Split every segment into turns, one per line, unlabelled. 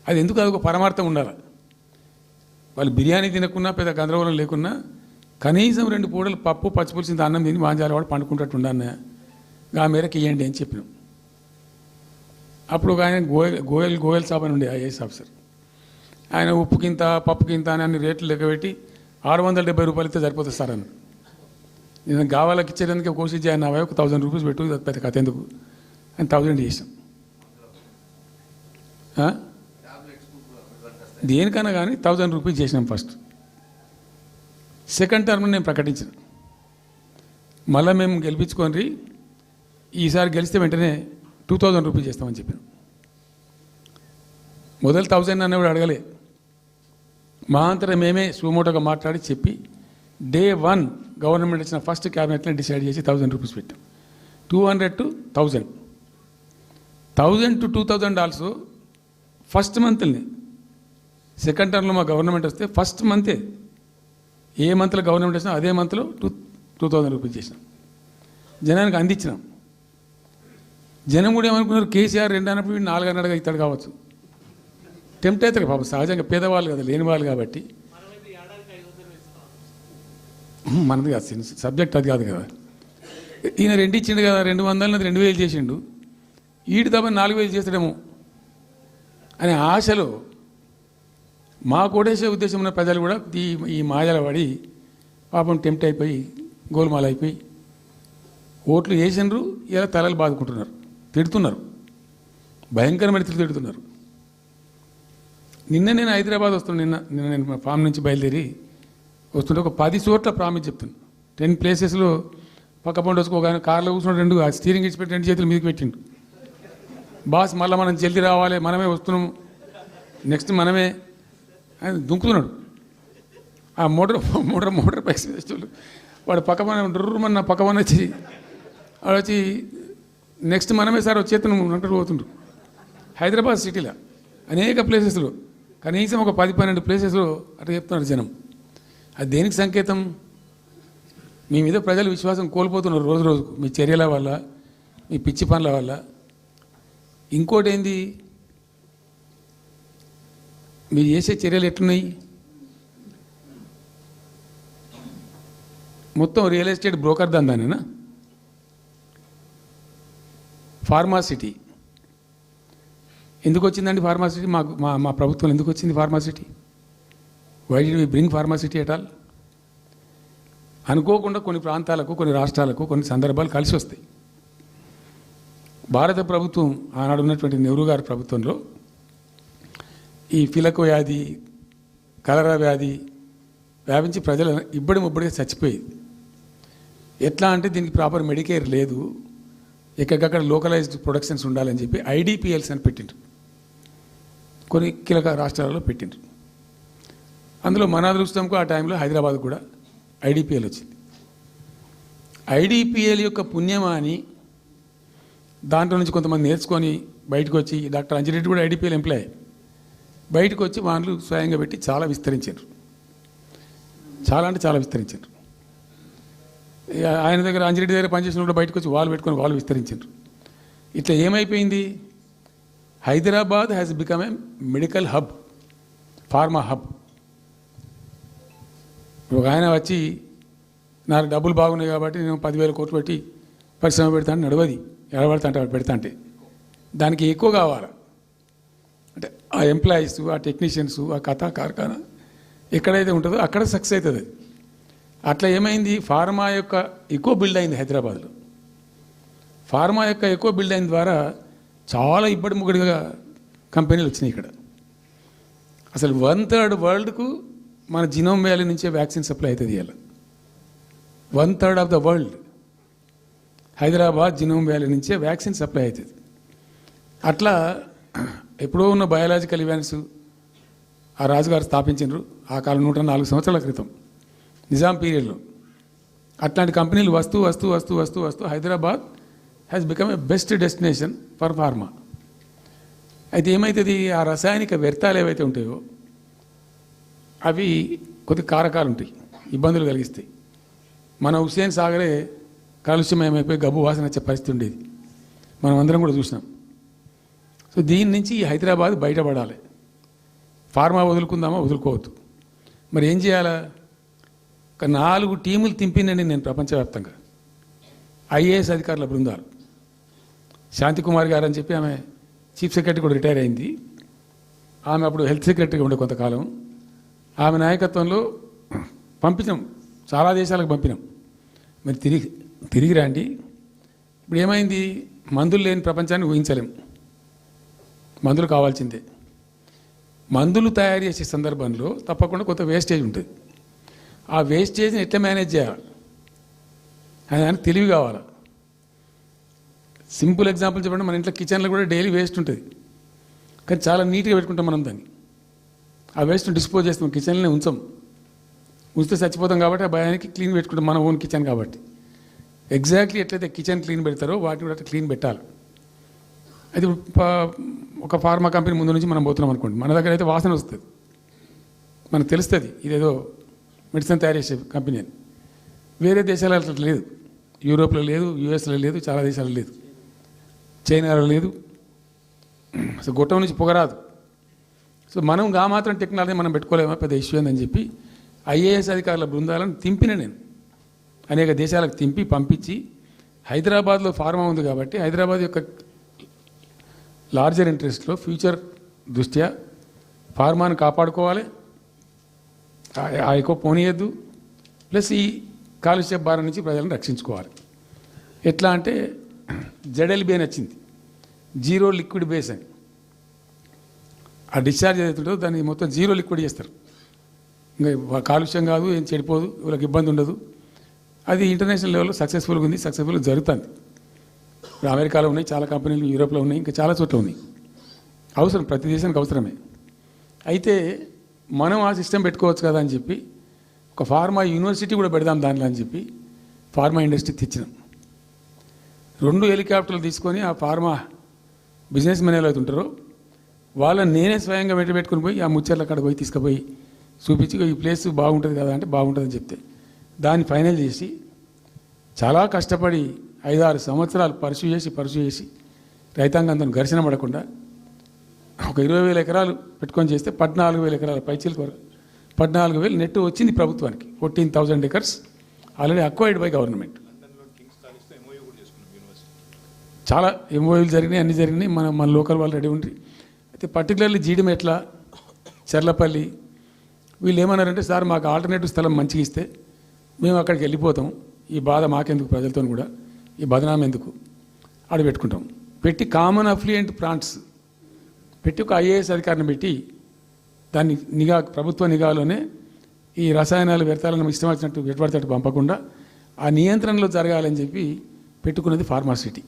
అది ఎందుకు అది ఒక పరమార్థం ఉండాలి. వాళ్ళు బిర్యానీ తినకున్నా పెద్ద గందరగోళం లేకున్నా కనీసం 2 పూటలు పప్పు పచ్చిపులిసింది అన్నం తిని మాంజాల వాడు పండుకుంటట్టు ఉండన్న ఆ మేరకు ఇవ్వండి అని చెప్పినాం. అప్పుడు ఒక ఆయన గోయల్ సాబ్ అని ఉండే ఐఏఎస్ ఆఫీసర్, ఆయన ఉప్పుకింత పప్పుకింత అని అన్ని రేట్లు లెక్కబెట్టి 670 రూపాయలు ఇస్తే సరిపోతుంది సార్ అని. నేను గావాలకి ఇచ్చేదానికి కోసి ఆయన 1000 రూపీస్ పెట్టు, పెద్ద కథ ఎందుకు అని 1000 చేసాం. దేనికన్నా కానీ 1000 రూపీస్ చేసినాం ఫస్ట్. సెకండ్ టర్మ్ నేను ప్రకటించిన, మళ్ళీ మేము గెలిపించుకొని ఈసారి గెలిస్తే వెంటనే 2000 రూపీస్ చేస్తామని చెప్పాను. మొదలు 1000 అన్న కూడా అడగలే, మా అంతటా మేమే సుమోటోగా మాట్లాడి చెప్పి డే 1 గవర్నమెంట్ వచ్చిన ఫస్ట్ క్యాబినెట్లో డిసైడ్ చేసి 1000 రూపీస్ పెట్టాం. 200 to 1000, 1000 to 2000 also first మంత్ని. Second టర్మ్లో మా గవర్నమెంట్ వస్తే ఫస్ట్ మంతే, ఏ మంత్లో గవర్నమెంట్ వచ్చినా అదే మంత్లో 2000 రూపీస్ చేసినాం, జనానికి అందించినాం. జనం కూడా ఏమనుకున్నారు, కేసీఆర్ 2 అన్నప్పుడు 4 అన్నట్టుగా ఇస్తాడు కావచ్చు, టెంప్ట్ అవుతారు పాపం, సహజంగా పేదవాళ్ళు కదా, లేని వాళ్ళు కాబట్టి. మనది కాదు సబ్జెక్ట్, అది కాదు కదా. ఈయన 2 ఇచ్చిండు కదా, 200 2000 చేసిండు, ఈడు తప్ప 4000 చేస్తాడేమో అనే ఆశలో మా కోటేసే ఉద్దేశం ఉన్న ప్రజలు కూడా ఈ మాయల పడి పాపం టెంప్ట్ అయిపోయి గోల్మాల్ అయిపోయి ఓట్లు వేసినారు. ఇలా తలలు బాదుకుంటున్నారు, తిడుతున్నారు, భయంకరమైన తిడుతున్నారు. నిన్న నేను హైదరాబాద్ వస్తున్నాను, నిన్న నేను ఫామ్ నుంచి బయలుదేరి వస్తుంటే ఒక 10 చోట్ల ప్రామిస్ చెప్తున్నాను. 10 ప్లేసెస్లో పక్క పండు వచ్చుకోగానే కార్లో కూర్చున్నాడు, 2 స్టీరింగ్ ఇచ్చిపెట్టి 2 చేతులు మీదకి పెట్టిండు. బాస్ మళ్ళీ మనం జల్దీ రావాలి, మనమే వస్తున్నాము, నెక్స్ట్ మనమే ఆయన దుంకుతున్నాడు. ఆ మోటార్ బైక్స్ వేసేవాళ్ళు వాడు పక్కన డుర్రమన్న పక్కన వచ్చి వాడు వచ్చి నెక్స్ట్ మనమే సార్ వచ్చేతను అంటారు పోతుండ్రు. హైదరాబాద్ సిటీలో అనేక ప్లేసెస్లో కనీసం ఒక 10-12 ప్లేసెస్లో అట్లా చెప్తున్నారు జనం. అది దేనికి సంకేతం? మీ మీద ప్రజలు విశ్వాసం కోల్పోతున్నారు రోజు రోజుకు, మీ చర్యల వల్ల, మీ పిచ్చి పనుల వల్ల. ఇంకోటి ఏంది, మీరు చేసే చర్యలు ఎట్లున్నాయి? మొత్తం రియల్ ఎస్టేట్ బ్రోకర్ దందానేనా? ఫార్మాసిటీ ఎందుకు వచ్చిందండి? ఫార్మాసిటీ మా ప్రభుత్వం ఎందుకు వచ్చింది pharma city? Why did we bring pharma city at all? అనుకోకుండా కొన్ని ప్రాంతాలకు, కొన్ని రాష్ట్రాలకు కొన్ని సందర్భాలు కలిసి వస్తాయి. భారత ప్రభుత్వం ఆనాడు ఉన్నటువంటి నెహ్రూ గారి ప్రభుత్వంలో ఈ ఫిలకు వ్యాధి, కలరా వ్యాధి వ్యాపించి ప్రజలు ముబ్బడిగా చచ్చిపోయేది. ఎట్లా అంటే దీనికి ప్రాపర్ మెడికేర్ లేదు, ఎక్కడికక్కడ లోకలైజ్డ్ ప్రొడక్షన్స్ ఉండాలని చెప్పి ఐడిపిఎల్స్ అని పెట్టిండ్రు, కొన్ని కీలక రాష్ట్రాలలో పెట్టిండ్రు. అందులో మన అదృష్టంకు ఆ టైంలో హైదరాబాద్ కూడా ఐడిపిఎల్ వచ్చింది. ఐడిపిఎల్ యొక్క పుణ్యమా అని దాంట్లో నుంచి కొంతమంది నేర్చుకొని బయటకు వచ్చి, డాక్టర్ అంజిరెడ్డి కూడా ఐడిపిఎల్ ఎంప్లాయ్, బయటకు వచ్చి వాళ్ళు స్వయంగా పెట్టి చాలా విస్తరించారు, చాలా అంటే చాలా విస్తరించారు. ఆయన దగ్గర అంజిరెడ్డి దగ్గర పనిచేసిన కూడా బయటకు వచ్చి వాళ్ళు పెట్టుకొని వాళ్ళు విస్తరించారు. ఇట్లా ఏమైపోయింది, Hyderabad has become a medical hub, pharma hub. ఒక ఆయన వచ్చి నాకు డబ్బులు బాగున్నాయి కాబట్టి నేను 10,000 కోట్లు పెట్టి పరిశ్రమ పెడతాను, నడవది, ఎడబడతా అంటే పెడతా అంటే దానికి ఎక్కువ కావాలి. అంటే ఆ ఎంప్లాయీస్, ఆ టెక్నీషియన్స్, ఆ కథ కార్ఖానా ఎక్కడైతే ఉంటుందో అక్కడ సక్సెస్ అవుతుంది. అట్లా ఏమైంది, ఫార్మా యొక్క ఎక్కువ బిల్డ్ అయింది హైదరాబాద్లో. ఫార్మా యొక్క ఎక్కువ బిల్డ్ అయిన ద్వారా చాలా ఇబ్బడి ముగ్గడిగా కంపెనీలు వచ్చినాయి ఇక్కడ. అసలు 1/3 వరల్డ్కు మన జినోమ్ వ్యాలీ నుంచే వ్యాక్సిన్ సప్లై అవుతుంది. ఇలా 1/3 of the world Hyderabad genome valley నుంచే వ్యాక్సిన్ సప్లై అవుతుంది. అట్లా ఎప్పుడో ఉన్న బయాలజికల్ ఈవెంట్స్ ఆ రాజుగారు స్థాపించారు ఆ కాలం 104 సంవత్సరాల క్రితం నిజాం పీరియడ్లో. అట్లాంటి కంపెనీలు వస్తూ వస్తూ వస్తూ వస్తూ వస్తూ Hyderabad has become a best destination for pharma. అయితే ఏమవుతుంది, ఆ రసాయనిక వ్యర్థాలు ఏవైతే ఉంటాయో అవి కొద్ది కారకాలు ఉంటాయి, ఇబ్బందులు కలిగిస్తాయి. మన హుస్సేన్ సాగరే కాలుష్యమయమైపోయి గబ్బు వాసన వచ్చే పరిస్థితి ఉండేది, మనం అందరం కూడా చూసినాం. సో దీని నుంచి హైదరాబాద్ బయటపడాలి. ఫార్మా వదులుకుందామా వదులుకోవద్దు. మరి ఏం చేయాలా? ఒక 4 టీములు తింపినండి నేను ప్రపంచవ్యాప్తంగా. ఐఏఎస్ అధికారుల బృందాలు. శాంతికుమార్ గారు అని చెప్పి ఆమె చీఫ్ సెక్రటరీ కూడా రిటైర్ అయింది. ఆమె అప్పుడు హెల్త్ సెక్రటరీగా ఉండే కొంతకాలం. ఆమె నాయకత్వంలో పంపించాం, చాలా దేశాలకు పంపినాం. మరి తిరిగి రండి. ఇప్పుడు ఏమైంది? మందులు లేని ప్రపంచాన్ని ఊహించలేం. మందులు కావాల్సిందే. మందులు తయారు చేసే సందర్భంలో తప్పకుండా కొంత వేస్టేజ్ ఉంటుంది. ఆ వేస్టేజ్ని ఎట్లా మేనేజ్ చేయాలి అని దానికి తెలివి కావాలి. సింపుల్ ఎగ్జాంపుల్ చెప్పండి, మన ఇంట్లో కిచెన్లో కూడా డైలీ వేస్ట్ ఉంటుంది, కానీ చాలా నీట్గా పెట్టుకుంటాం మనం దాన్ని. ఆ వేస్ట్ని డిస్పోజ్ చేస్తాం, కిచెన్లోనే ఉంచితే చచ్చిపోతాం కాబట్టి ఆ భయానికి క్లీన్ పెట్టుకుంటాం, మన ఓన్ కిచెన్ కాబట్టి. ఎగ్జాక్ట్లీ ఎట్లయితే కిచెన్ క్లీన్ పెడతారో వాటిని కూడా అట్లా క్లీన్ పెట్టాలి. అది ఒక ఫార్మా కంపెనీ ముందు నుంచి మనం పోతున్నాం అనుకోండి, మన దగ్గర అయితే వాసన వస్తుంది, మనకు తెలుస్తుంది ఇదేదో మెడిసిన్ తయారు చేసే కంపెనీ అని. వేరే దేశాలలో అట్లా లేదు. యూరోప్లో లేదు, యూఎస్లో లేదు, చాలా దేశాల్లో లేదు, చైనాలో లేదు. అసలు గొట్టం నుంచి పొగరాదు. సో మనం మాత్రం టెక్నాలజీ మనం పెట్టుకోలేమా, పెద్ద ఇష్యూ అని చెప్పి ఐఏఎస్ అధికారుల బృందాలను తింపిన నేను అనేక దేశాలకు తింపి పంపించి, హైదరాబాద్లో ఫార్మా ఉంది కాబట్టి హైదరాబాద్ యొక్క లార్జర్ ఇంట్రెస్ట్లో ఫ్యూచర్ దృష్ట్యా ఫార్మాను కాపాడుకోవాలి, ఆ ఎక్కువ పోనీయద్దు, ప్లస్ ఈ కాలుష్య భారం నుంచి ప్రజలను రక్షించుకోవాలి. ఎట్లా అంటే జెడ్ఎల్బీ అని వచ్చింది, జీరో లిక్విడ్ బేస్ అని. ఆ డిశ్చార్జ్ ఏదైతుందో దాన్ని మొత్తం జీరో లిక్విడ్ చేస్తారు. ఇంకా కాలుష్యం కాదు, ఏం చెడిపోదు, వీళ్ళకి ఇబ్బంది ఉండదు. అది ఇంటర్నేషనల్ లెవెల్లో సక్సెస్ఫుల్గా ఉంది, సక్సెస్ఫుల్గా జరుగుతుంది. ఇప్పుడు అమెరికాలో ఉన్నాయి చాలా కంపెనీలు, యూరోప్లో ఉన్నాయి, ఇంకా చాలా చోట్ల ఉన్నాయి. అవసరం, ప్రతి దేశానికి అవసరమే. అయితే మనం ఆ సిస్టమ్ పెట్టుకోవచ్చు కదా అని చెప్పి ఒక ఫార్మా యూనివర్సిటీ కూడా పెడదాం దాంట్లో అని చెప్పి ఫార్మా ఇండస్ట్రీ తెచ్చినాం. 2 హెలికాప్టర్లు తీసుకొని ఆ ఫార్మా బిజినెస్ మెన్ ఎవరైతే ఉంటారో వాళ్ళని నేనే స్వయంగా పెట్టుకుని పోయి ఆ ముచ్చర్ల అక్కడ పోయి తీసుకుపోయి చూపించి ఈ ప్లేస్ బాగుంటుంది కదా అంటే బాగుంటుందని చెప్తే దాన్ని ఫైనల్ చేసి చాలా కష్టపడి 5-6 సంవత్సరాలు పర్సూ చేసి రైతాంగంతో ఘర్షణ పడకుండా ఒక 20,000 ఎకరాలు పెట్టుకొని చేస్తే 14,000 ఎకరాల పైచీలకు 14,000 నెట్ వచ్చింది ప్రభుత్వానికి. 14,000 acres already acquired by government. చాలా ఎంఓయూలు జరిగినాయి, అన్నీ జరిగినాయి. మన లోకల్ వాళ్ళు రెడీ ఉండి. అయితే పర్టికులర్లీ జీడిమెట్ల, చర్లపల్లి వీళ్ళు ఏమన్నారంటే, సార్ మాకు ఆల్టర్నేటివ్ స్థలం మంచిగా ఇస్తే మేము అక్కడికి వెళ్ళిపోతాం, ఈ బాధ మాకెందుకు, ప్రజలతో కూడా ఈ బదనాం ఎందుకు, ఆడ పెట్టుకుంటాం. పెట్టి కామన్ అఫ్లియంట్ ప్లాంట్స్ పెట్టి ఒక ఐఏఎస్ అధికారిని పెట్టి దాన్ని ప్రభుత్వ నిఘాలోనే ఈ రసాయనాలు వ్యర్థాలను ఇష్టం వచ్చినట్టు వెట్టుబడితట్టు పంపకుండా ఆ నియంత్రణలో జరగాలని చెప్పి పెట్టుకున్నది ఫార్మాసిటీ.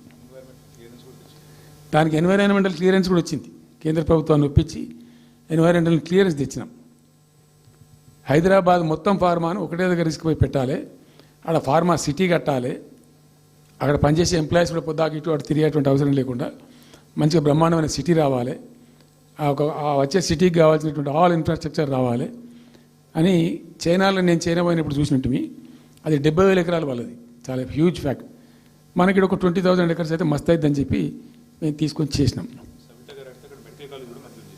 దానికి ఎన్వైరాన్మెంటల్ క్లియరెన్స్ కూడా వచ్చింది. కేంద్ర ప్రభుత్వాన్ని ఒప్పించి ఎన్వైరాన్మెంటల్ క్లియరెన్స్ తెచ్చినాం. హైదరాబాద్ మొత్తం ఫార్మాను ఒకటే దగ్గర తీసుకుపోయి పెట్టాలి, ఆడ ఫార్మా సిటీ కట్టాలి, అక్కడ పనిచేసే ఎంప్లాయీస్ కూడా పొద్దాకి ఇటు అటు తిరిగేటువంటి అవసరం లేకుండా మంచిగా బ్రహ్మాండమైన సిటీ రావాలి, వచ్చే సిటీకి కావాల్సినటువంటి ఆల్ ఇన్ఫ్రాస్ట్రక్చర్ రావాలి అని చైనాలో నేను చైనా పోయినప్పుడు చూసినట్టు అది 70,000 ఎకరాల వాళ్ళది, చాలా హ్యూజ్ ఫ్యాక్ట్. మనకి ఒక 20,000 ఎకర్స్ అయితే మస్తు అవుతుందని చెప్పి మేము తీసుకొని చేసినాం.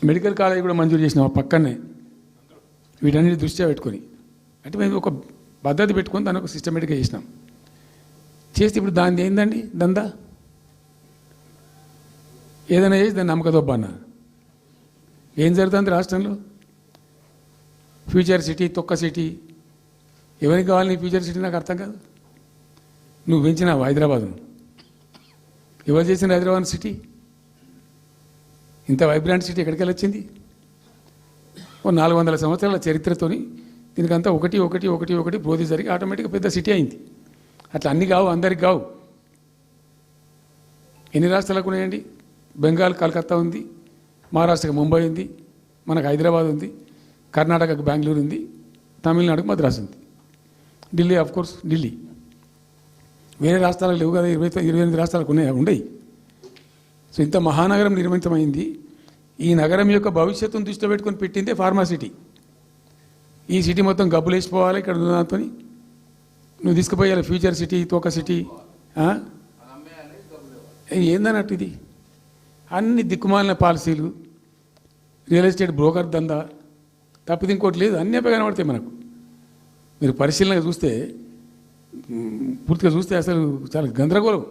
మెడికల్ కాలేజ్ కూడా మంజూరు చేసినాం ఆ పక్కనే, వీటన్నిటి దృష్ట్యా పెట్టుకొని. అంటే మేము ఒక పద్ధతి పెట్టుకొని దాన్ని ఒక సిస్టమేటిక్గా చేసినాం. చేస్తే ఇప్పుడు దాన్ని ఏందండి దందా, ఏదైనా చేసి దాన్ని నమ్మకదొబ్బ అన్న. ఏం జరుగుతుంది రాష్ట్రంలో? ఫ్యూచర్ సిటీ, తొక్క సిటీ, ఎవరికి కావాలి నీ ఫ్యూచర్ సిటీ నాకు అర్థం కాదు. నువ్వు పెంచినావు హైదరాబాద్ను, ఎవరు చేసిన హైదరాబాద్ సిటీ? ఇంత వైబ్రాంట్ సిటీ ఎక్కడికి వచ్చింది? ఓ 400 సంవత్సరాల చరిత్రతోని దీనికంతా ఒకటి బ్రోది జరిగి ఆటోమేటిక్గా పెద్ద సిటీ అయింది. అట్లా అన్నీ కావు, అందరికి కావు. ఎన్ని రాష్ట్రాలకు ఉన్నాయండి? బెంగాల్ కలకత్తా ఉంది, మహారాష్ట్రకి ముంబై ఉంది, మనకు హైదరాబాద్ ఉంది, కర్ణాటకకు బెంగళూరు ఉంది, తమిళనాడుకు మద్రాసు ఉంది, ఢిల్లీ కోర్స్ ఢిల్లీ. వేరే రాష్ట్రాలకు లేవు కదా, 28 రాష్ట్రాలకు ఉండయి. సో ఇంత మహానగరం నిర్మితమైంది. ఈ నగరం యొక్క భవిష్యత్తును దృష్టిలో పెట్టుకొని పెట్టిందే ఫార్మాసిటీ. ఈ సిటీ మొత్తం గబ్బులు వేసిపోవాలి, ఇక్కడ దాంతో నువ్వు తీసుకుపోయాలి ఫ్యూచర్ సిటీ, తోక సిటీ. ఏందన్నట్టు ఇది? అన్ని దిక్కుమాలిన పాలసీలు, రియల్ ఎస్టేట్ బ్రోకర్ దందా, తప్పితే ఇంకోటి లేదు, అన్నీ కనబడతాయి మనకు. మీరు పరిశీలనగా చూస్తే పూర్తిగా చూస్తే అసలు చాలా గందరగోళం.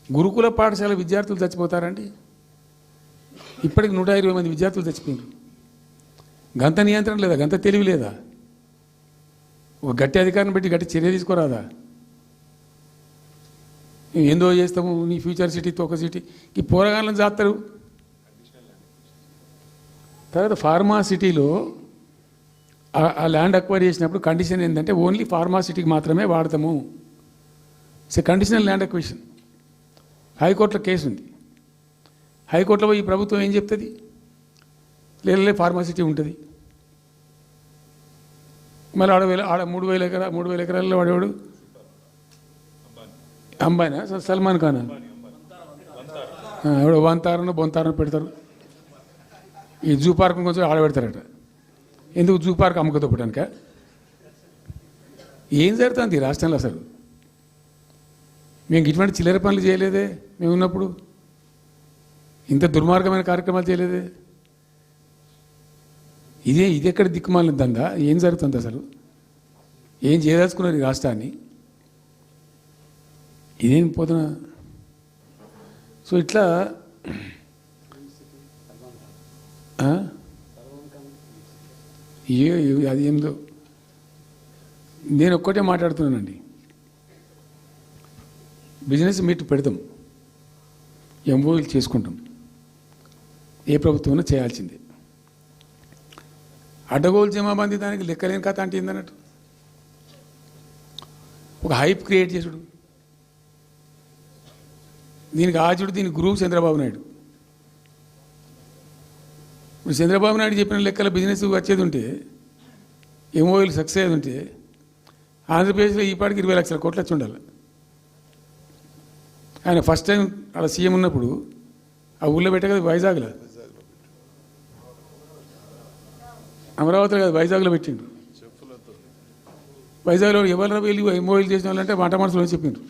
గురుకుల పాఠశాల విద్యార్థులు చచ్చిపోతారండి. ఇప్పటికి 120 మంది విద్యార్థులు చచ్చిపోయారు. గంత నియంత్రణ లేదా, గంత తెలివి లేదా? ఒక గట్టి అధికారిని పెట్టి గట్టి చర్య తీసుకోరాదా? మేము ఏందో చేస్తాము, నీ ఫ్యూచర్ సిటీ తోక సిటీ ఈ పోరగాళ్ళని చేస్తారు. తర్వాత ఫార్మా సిటీలో ఆ ల్యాండ్ అక్వైర్ చేసినప్పుడు కండిషన్ ఏంటంటే ఓన్లీ ఫార్మా సిటీకి మాత్రమే వాడతాము. It's conditional land acquisition. హైకోర్టులో కేసు ఉంది. హైకోర్టులో పోయి ఈ ప్రభుత్వం ఏం చెప్తుంది? లేదు ఫార్మా సిటీ ఉంటుంది. మళ్ళీ ఆడ 3,000 ఎకరాల్లో వాడేవాడు అంబానా సల్మాన్ ఖాన్ ఎవడో వంతారనో బొంతారనో పెడతారు. ఈ జూ పార్క్ కొంచెం ఆడబెడతారట. ఎందుకు? జూ పార్క్ అమ్మకతో పెట్టడానిక? ఏం జరుగుతుంది ఈ రాష్ట్రంలో అసలు? మేము ఇటువంటి చిల్లర పనులు చేయలేదే మేము ఉన్నప్పుడు. ఇంత దుర్మార్గమైన కార్యక్రమాలు చేయలేదే. ఇది ఎక్కడ దిక్కుమాలిన దందా? ఏం జరుగుతుంది అసలు? ఏం చేయదలుచుకున్నారు ఈ రాష్ట్రాన్ని? ఇదేం పోతున్నా. సో ఇట్లా అది ఏందో. నేను ఒక్కటే మాట్లాడుతున్నానండి. బిజినెస్ మీట్ పెడతాం, ఎంఓయూలు చేసుకుంటాం. ఏ ప్రభుత్వం చేయాల్సిందే. అడ్డగోలు జమాబంది దానికి లెక్కలేని కథ అంటే ఏందన్నట్టు. ఒక హైప్ క్రియేట్ చేసుడు, దీనికి ఆచుడు, దీనికి గురువు చంద్రబాబు నాయుడు. ఇప్పుడు చంద్రబాబు నాయుడు చెప్పిన లెక్కల బిజినెస్ వచ్చేది ఉంటే, ఎంఓయూలు సక్సెస్ అయ్యేది ఉంటే ఆంధ్రప్రదేశ్లో ఈపాటికి 20 లక్షల కోట్లు వచ్చి ఉండాలి. ఆయన ఫస్ట్ టైం అలా సీఎం ఉన్నప్పుడు ఆ ఊళ్ళో పెట్టే కదా, వైజాగ్లో, అమరావతిలో కదా, వైజాగ్లో పెట్టిండు. వైజాగ్లో ఎవరు వెళ్ళి ఎంఓయూలు చేసిన వాళ్ళంటే మాట మనసులో చెప్పిండ్రు.